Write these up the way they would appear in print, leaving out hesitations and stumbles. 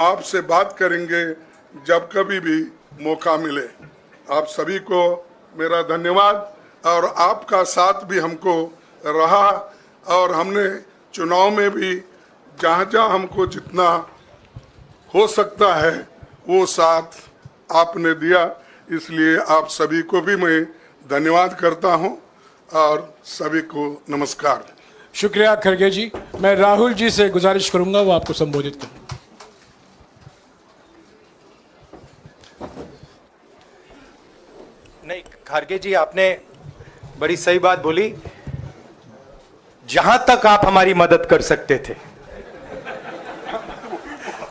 आपसे बात करेंगे जब कभी भी मौका मिले। आप सभी को मेरा धन्यवाद। और आपका साथ भी हमको रहा और हमने चुनाव में भी जहाँ जहाँ हमको जितना हो सकता है वो साथ आपने दिया, इसलिए आप सभी को भी मैं धन्यवाद करता हूं और सभी को नमस्कार। शुक्रिया खड़गे जी। मैं राहुल जी से गुजारिश करूंगा वो आपको संबोधित करें। नहीं, खड़गे जी आपने बड़ी सही बात बोली। जहां तक आप हमारी मदद कर सकते थे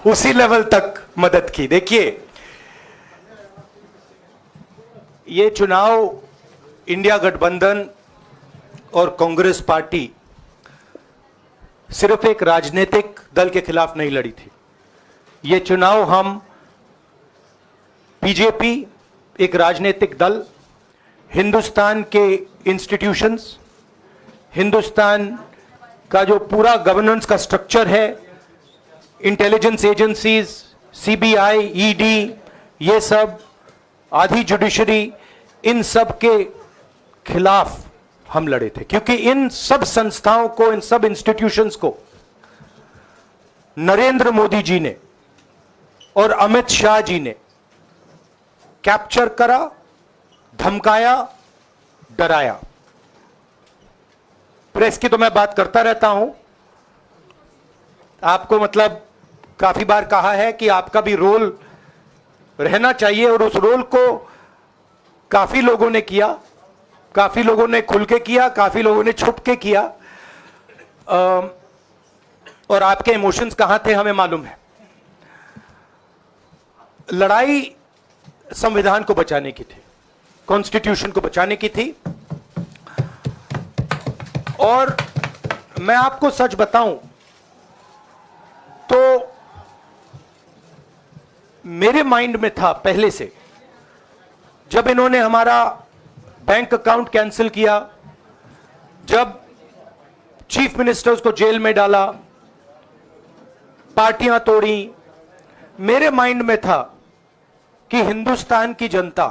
उसी लेवल तक मदद की। देखिए, ये चुनाव इंडिया गठबंधन और कांग्रेस पार्टी सिर्फ एक राजनीतिक दल के खिलाफ नहीं लड़ी थी। ये चुनाव हम बीजेपी, एक राजनीतिक दल, हिंदुस्तान के इंस्टीट्यूशंस, हिंदुस्तान का जो पूरा गवर्नेंस का स्ट्रक्चर है, इंटेलिजेंस एजेंसीज, सीबीआई, ईडी, ये सब, आधी जुडिशरी, इन सब के खिलाफ हम लड़े थे। क्योंकि इन सब संस्थाओं को, इन सब इंस्टीट्यूशंस को नरेंद्र मोदी जी ने और अमित शाह जी ने कैप्चर करा, धमकाया, डराया। प्रेस की तो मैं बात करता रहता हूं, आपको मतलब काफी बार कहा है कि आपका भी रोल रहना चाहिए, और उस रोल को काफी लोगों ने किया, काफी लोगों ने खुल के किया, काफी लोगों ने छुप के किया। और आपके इमोशंस कहां थे हमें मालूम है। लड़ाई संविधान को बचाने की थी, कॉन्स्टिट्यूशन को बचाने की थी। और मैं आपको सच बताऊं तो मेरे माइंड में था पहले से, जब इन्होंने हमारा बैंक अकाउंट कैंसिल किया, जब चीफ मिनिस्टर्स को जेल में डाला, पार्टियां तोड़ी, मेरे माइंड में था कि हिंदुस्तान की जनता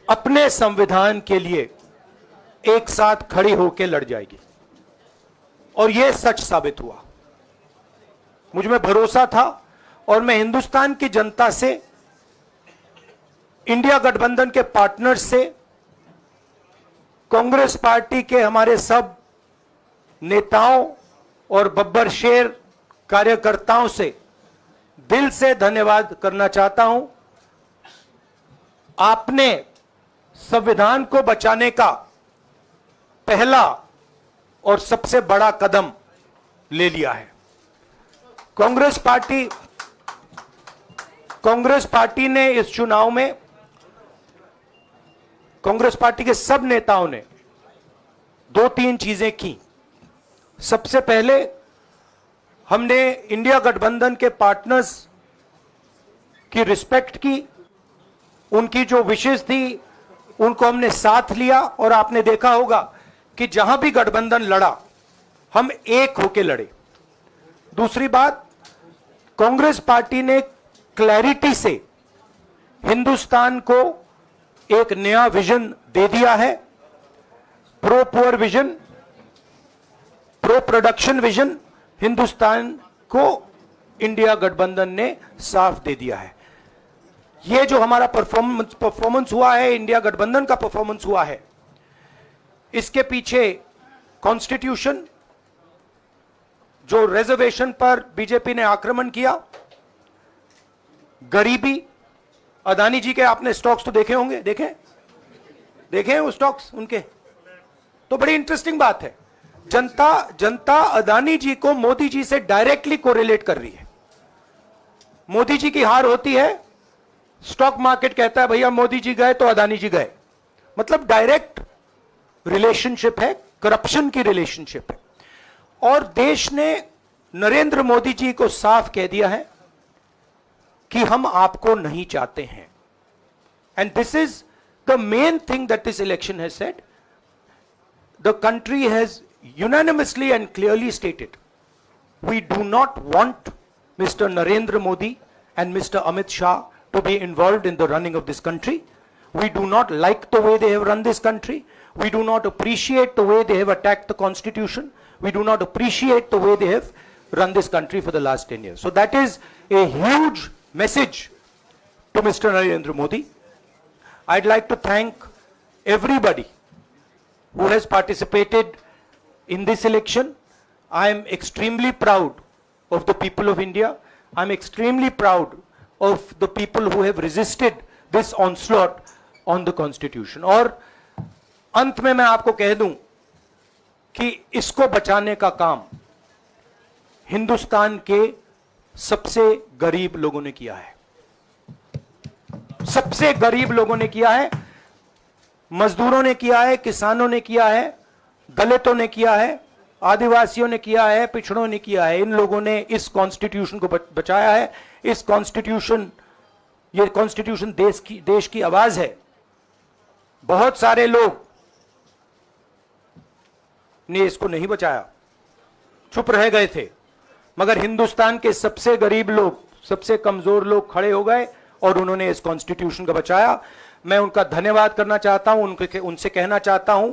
अपने संविधान के लिए एक साथ खड़ी होकर लड़ जाएगी। और यह सच साबित हुआ। मुझ में भरोसा था और मैं हिंदुस्तान की जनता से, इंडिया गठबंधन के पार्टनर्स से, कांग्रेस पार्टी के हमारे सब नेताओं और बब्बर शेर कार्यकर्ताओं से दिल से धन्यवाद करना चाहता हूं। आपने संविधान को बचाने का पहला और सबसे बड़ा कदम ले लिया है। कांग्रेस पार्टी ने इस चुनाव में, कांग्रेस पार्टी के सब नेताओं ने 2-3 चीजें की। सबसे पहले हमने इंडिया गठबंधन के पार्टनर्स की रिस्पेक्ट की, उनकी जो विशेष थी उनको हमने साथ लिया। और आपने देखा होगा कि जहां भी गठबंधन लड़ा हम एक होकर लड़े। दूसरी बात, कांग्रेस पार्टी ने क्लैरिटी से हिंदुस्तान को एक नया विजन दे दिया है। Pro poor vision, pro production vision Hindustan को इंडिया गठबंधन ने साफ दे दिया है। यह जो हमारा परफॉर्मेंस हुआ है, इंडिया गठबंधन का परफॉर्मेंस हुआ है, इसके पीछे कॉन्स्टिट्यूशन, जो रिजर्वेशन पर बीजेपी ने आक्रमण किया, गरीबी, अदानी जी के आपने स्टॉक्स तो देखे होंगे, देखे हैं वो स्टॉक्स उनके, तो बड़ी इंटरेस्टिंग बात है। जनता अदानी जी को मोदी जी से डायरेक्टली कोरिलेट कर रही है। मोदी जी की हार होती है, स्टॉक मार्केट कहता है भैया मोदी जी गए तो अदानी जी गए। मतलब डायरेक्ट रिलेशनशिप है, करप्शन की रिलेशनशिप है। और देश ने नरेंद्र मोदी जी को साफ कह दिया है कि हम आपको नहीं चाहते हैं। And this is the main thing that this election has said. The country has unanimously and clearly stated, we do not want Mr. Narendra Modi and Mr. Amit Shah to be involved in the running of this country. We do not like the way they have run this country. We do not appreciate the way they have attacked the constitution. We do not appreciate the way they have run this country for the last 10 years. So that is a huge message to Mr. Narendra Modi. I'd like to thank everybody who has participated in this election. I am extremely proud of the people of India. I'm extremely proud of the people who have resisted this onslaught on the constitution. और अंत में मैं आपको कह दूं कि इसको बचाने का काम हिंदुस्तान के सबसे गरीब लोगों ने किया है। सबसे गरीब लोगों ने किया है, मजदूरों ने किया है, किसानों ने किया है, दलितों ने किया है, आदिवासियों ने किया है, पिछड़ों ने किया है। इन लोगों ने इस कॉन्स्टिट्यूशन को बचाया है। इस कॉन्स्टिट्यूशन, ये कॉन्स्टिट्यूशन देश की आवाज है। बहुत सारे लोग ने इसको नहीं बचाया, चुप रह गए थे, मगर हिंदुस्तान के सबसे गरीब लोग, सबसे कमजोर लोग खड़े हो गए और उन्होंने इस कॉन्स्टिट्यूशन को बचाया। मैं उनका धन्यवाद करना चाहता हूं, उनसे कहना चाहता हूं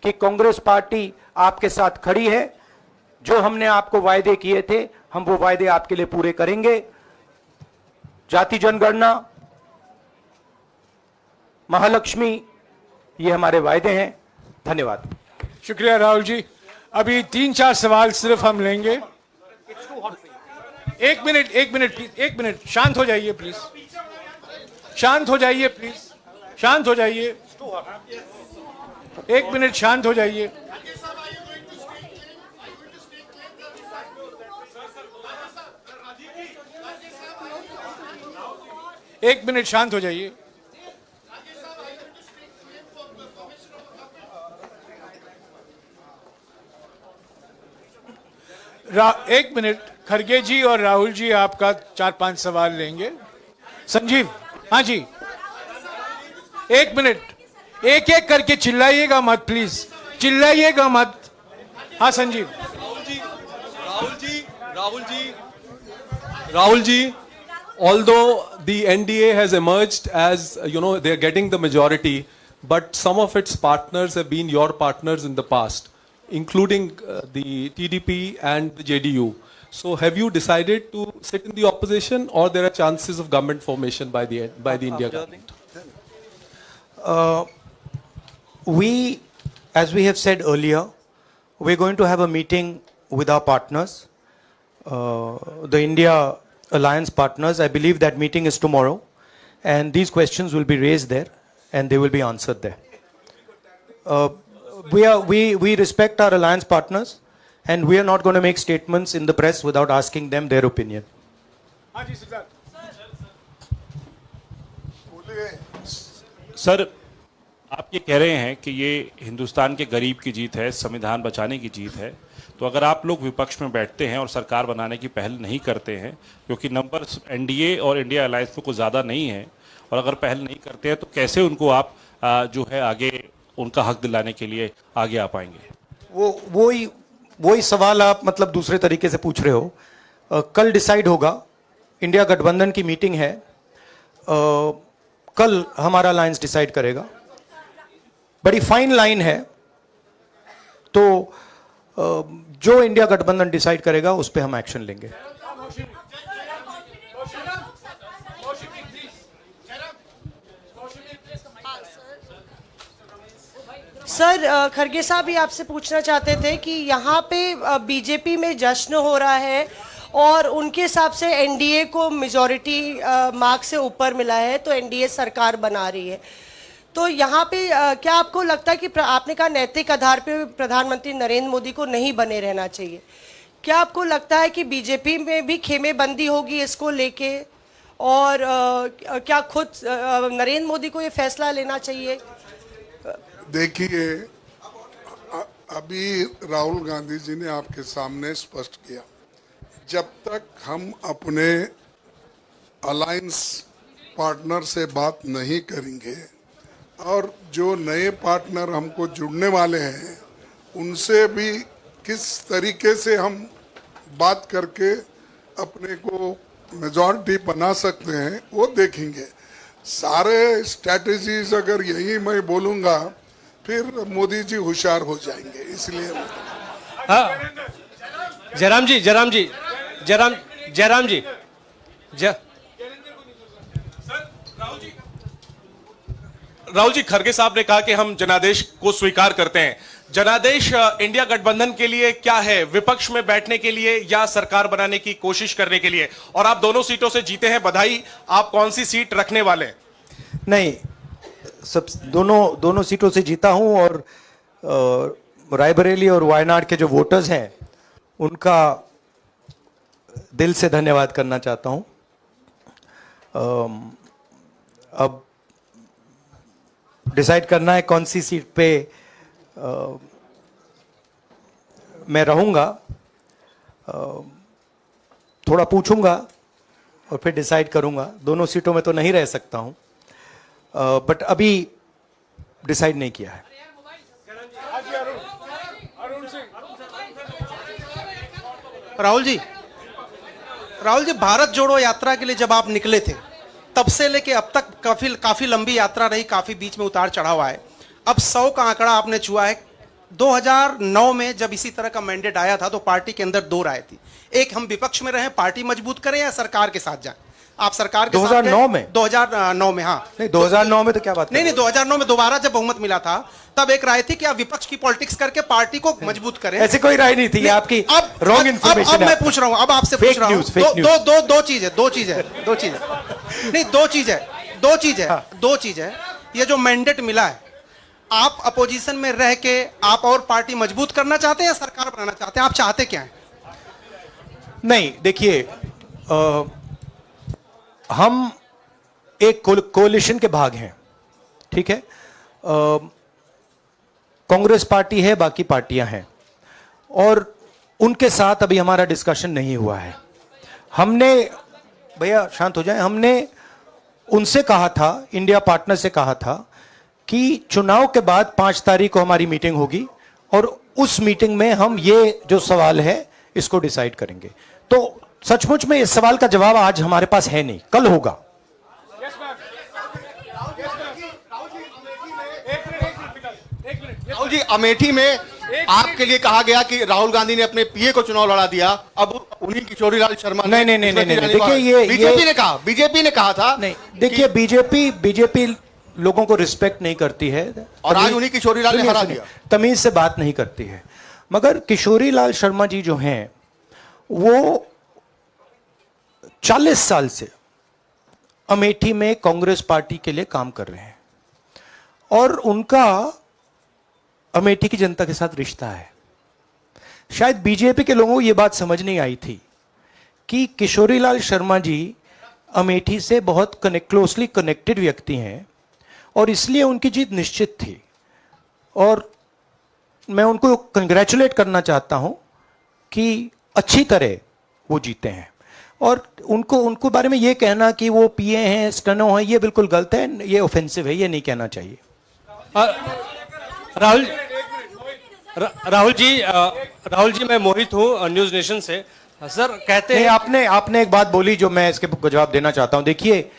कि कांग्रेस पार्टी आपके साथ खड़ी है। जो हमने आपको वायदे किए थे, हम वो वायदे आपके लिए पूरे करेंगे। जाति जनगणना, महालक्ष्मी, ये हमारे वायदे हैं। धन्यवाद। शुक्रिया राहुल जी। अभी 3-4 सवाल सिर्फ हम लेंगे। एक मिनट प्लीज, एक मिनट, शांत हो जाइए प्लीज, शांत हो जाइए प्लीज, शांत हो जाइए, एक मिनट शांत हो जाइए। एक मिनट शांत हो जाइए। एक मिनट, खरगे जी और राहुल जी आपका 4-5 सवाल लेंगे। संजीव, हाँ जी, एक मिनट, एक एक करके चिल्लाइएगा मत प्लीज, चिल्लाइएगा मत। हाँ Sanjeev. Rahul ji, although the NDA has emerged as, they're getting the majority, but some of its partners have been your partners in the past, including the TDP and the JDU. So have you decided to sit in the opposition, or there are chances of government formation by the India government? We, as we have said earlier, we're going to have a meeting with our partners, the India Alliance partners. I believe that meeting is tomorrow, and these questions will be raised there and they will be answered there. We respect our alliance partners, and we are not going to make statements in the press without asking them their opinion. Sir, आप ये कह रहे हैं कि ये हिंदुस्तान के गरीब की जीत है, संविधान बचाने की जीत है, तो अगर आप लोग विपक्ष में बैठते हैं और सरकार बनाने की पहल नहीं करते हैं, क्योंकि नंबर एनडीए और इंडिया अलायंस में कुछ ज़्यादा नहीं है, और अगर पहल नहीं करते हैं तो कैसे उनको आप जो है आगे उनका हक दिलाने के लिए आगे आ पाएंगे? वही सवाल आप मतलब दूसरे तरीके से पूछ रहे हो। कल डिसाइड होगा, इंडिया गठबंधन की मीटिंग है, कल हमारा अलायंस डिसाइड करेगा। बड़ी फाइन लाइन है, तो जो इंडिया गठबंधन डिसाइड करेगा उस पे हम एक्शन लेंगे। सर, खरगे साहब भी आपसे पूछना चाहते थे कि यहाँ पे बीजेपी में जश्न हो रहा है और उनके हिसाब से एनडीए को मेजॉरिटी मार्क से ऊपर मिला है, तो एनडीए सरकार बना रही है। तो यहाँ पे क्या आपको लगता है कि आपने कहा नैतिक आधार पे प्रधानमंत्री नरेंद्र मोदी को नहीं बने रहना चाहिए, क्या आपको लगता है कि बीजेपी में भी खेमेबंदी होगी इसको लेके, और क्या खुद नरेंद्र मोदी को ये फैसला लेना चाहिए? देखिए, अभी राहुल गांधी जी ने आपके सामने स्पष्ट किया, जब तक हम अपने अलायंस पार्टनर से बात नहीं करेंगे और जो नए पार्टनर हमको जुड़ने वाले हैं उनसे भी किस तरीके से हम बात करके अपने को मेजॉरिटी बना सकते हैं वो देखेंगे। सारे स्ट्रैटेजीज अगर यही मैं बोलूँगा फिर मोदी जी होशियार हो जाएंगे, इसलिए जयराम जी राहुल जी, खरगे साहब ने कहा कि हम जनादेश को स्वीकार करते हैं। जनादेश इंडिया गठबंधन के लिए क्या है? विपक्ष में बैठने के लिए या सरकार बनाने की कोशिश करने के लिए? और आप दोनों सीटों से जीते हैं, बधाई। आप कौन सी सीट रखने वाले हैं? नहीं, सब दोनों सीटों से जीता हूं और रायबरेली और वायनाड के जो वोटर्स हैं उनका दिल से धन्यवाद करना चाहता हूं। अब डिसाइड करना है कौन सी सीट पे मैं रहूंगा, थोड़ा पूछूंगा और फिर डिसाइड करूंगा। दोनों सीटों में तो नहीं रह सकता हूं, बट अभी डिसाइड नहीं किया है। राहुल जी, भारत जोड़ो यात्रा के लिए जब आप निकले थे तब से लेके अब तक काफी लंबी यात्रा रही, काफी बीच में उतार चढ़ाव आए। अब 100 का आंकड़ा आपने छुआ है। 2009 में जब इसी तरह का मैंडेट आया था तो पार्टी के अंदर दो राय थी, एक हम विपक्ष में रहें, पार्टी मजबूत करें, या सरकार के साथ जाएं। आप सरकार के 2009 में 2009 में हाँ नहीं, 2009 में तो क्या बात नहीं 2009 में दोबारा जब बहुमत मिला था तब एक राय थी कि आप विपक्ष की पॉलिटिक्स करके पार्टी को मजबूत करें। ऐसी कोई राय नहीं थी, आपकी रॉन्ग इंफॉर्मेशन। अब मैं पूछ रहा हूं, अब आपसे पूछ रहा हूं, दो चीज है। ये जो मैंडेट मिला है, आप अपोजिशन में रह के आप और पार्टी मजबूत करना चाहते हैं या सरकार बनाना चाहते हैं? आप चाहते क्या हैं? नहीं, देखिए, हम एक कोalition के भाग हैं, ठीक है। कांग्रेस पार्टी है, बाकी पार्टियां हैं, और उनके साथ अभी हमारा डिस्कशन नहीं हुआ है। हमने, भैया शांत हो जाए, हमने उनसे कहा था, इंडिया पार्टनर से कहा था कि चुनाव के बाद 5 तारीख को हमारी मीटिंग होगी और उस मीटिंग में हम ये जो सवाल है इसको डिसाइड करेंगे। तो सचमुच में इस सवाल का जवाब आज हमारे पास है नहीं, कल होगा। राहुल जी, अमेठी में आपके लिए कहा गया कि राहुल गांधी ने अपने पीए को चुनाव लड़ा दिया, अब उन्हीं किशोरीलाल शर्मा नहीं, देखिए, ये बीजेपी ने कहा था। नहीं, देखिए, बीजेपी लोगों को रिस्पेक्ट नहीं करती है और आज उन्हीं किशोरीलाल ने हरा दिया, तमीज से बात नहीं करती है। मगर किशोरीलाल शर्मा जी जो हैं वो 40 साल से अमेठी में कांग्रेस पार्टी के लिए काम कर रहे हैं और उनका अमेठी की जनता के साथ रिश्ता है। शायद बीजेपी के लोगों को यह बात समझ नहीं आई थी कि किशोरीलाल शर्मा जी अमेठी से बहुत क्लोजली कनेक्टेड व्यक्ति हैं और इसलिए उनकी जीत निश्चित थी। और मैं उनको कंग्रेचुलेट करना चाहता हूं कि अच्छी तरह वो जीते हैं। और उनको बारे में ये कहना कि वो पीए हैं, स्टेनो हैं, ये बिल्कुल गलत है, ये ऑफेंसिव है, ये नहीं कहना चाहिए। राहुल जी, मैं मोहित हूं न्यूज नेशन से। सर कहते हैं, आपने एक बात बोली जो मैं इसके जवाब देना चाहता हूं। देखिए,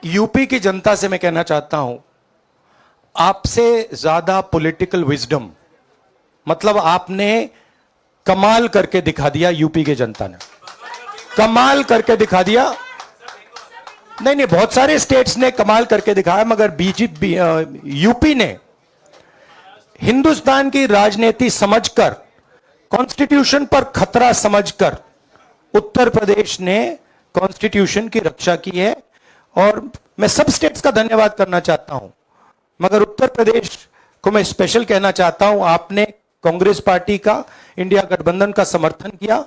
यूपी की जनता से मैं कहना चाहता हूं, आपसे ज्यादा पॉलिटिकल विजडम, मतलब आपने कमाल करके दिखा दिया। यूपी की जनता ने कमाल करके दिखा दिया। नहीं, बहुत सारे स्टेट्स ने कमाल करके दिखाया, मगर बीजेपी यूपी ने हिंदुस्तान की राजनीति समझकर, कॉन्स्टिट्यूशन पर खतरा समझकर उत्तर प्रदेश ने कॉन्स्टिट्यूशन की रक्षा की है। और मैं सब स्टेट्स का धन्यवाद करना चाहता हूं, मगर उत्तर प्रदेश को मैं स्पेशल कहना चाहता हूं। आपने कांग्रेस पार्टी का, इंडिया गठबंधन का समर्थन किया,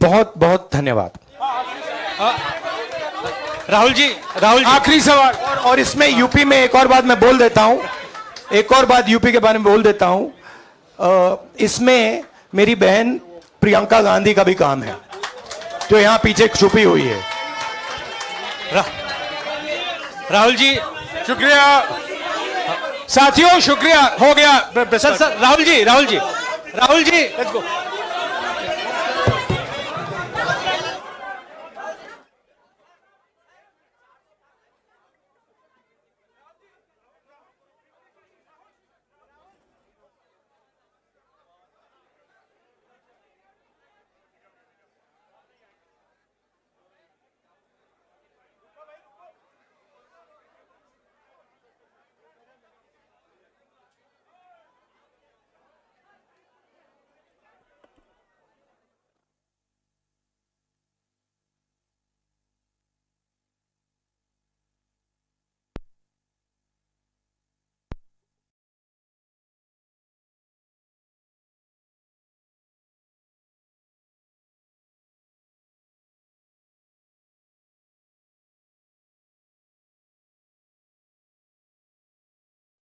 बहुत बहुत धन्यवाद। राहुल जी, आखिरी सवाल, और इसमें यूपी में एक और बात मैं बोल देता हूं, एक और बात यूपी के बारे में बोल देता हूं। इसमें मेरी बहन प्रियंका गांधी का भी काम है, जो यहां पीछे छुपी हुई है। राहुल जी, शुक्रिया साथियों, शुक्रिया, हो गया। Sir Rahul ji, let's go.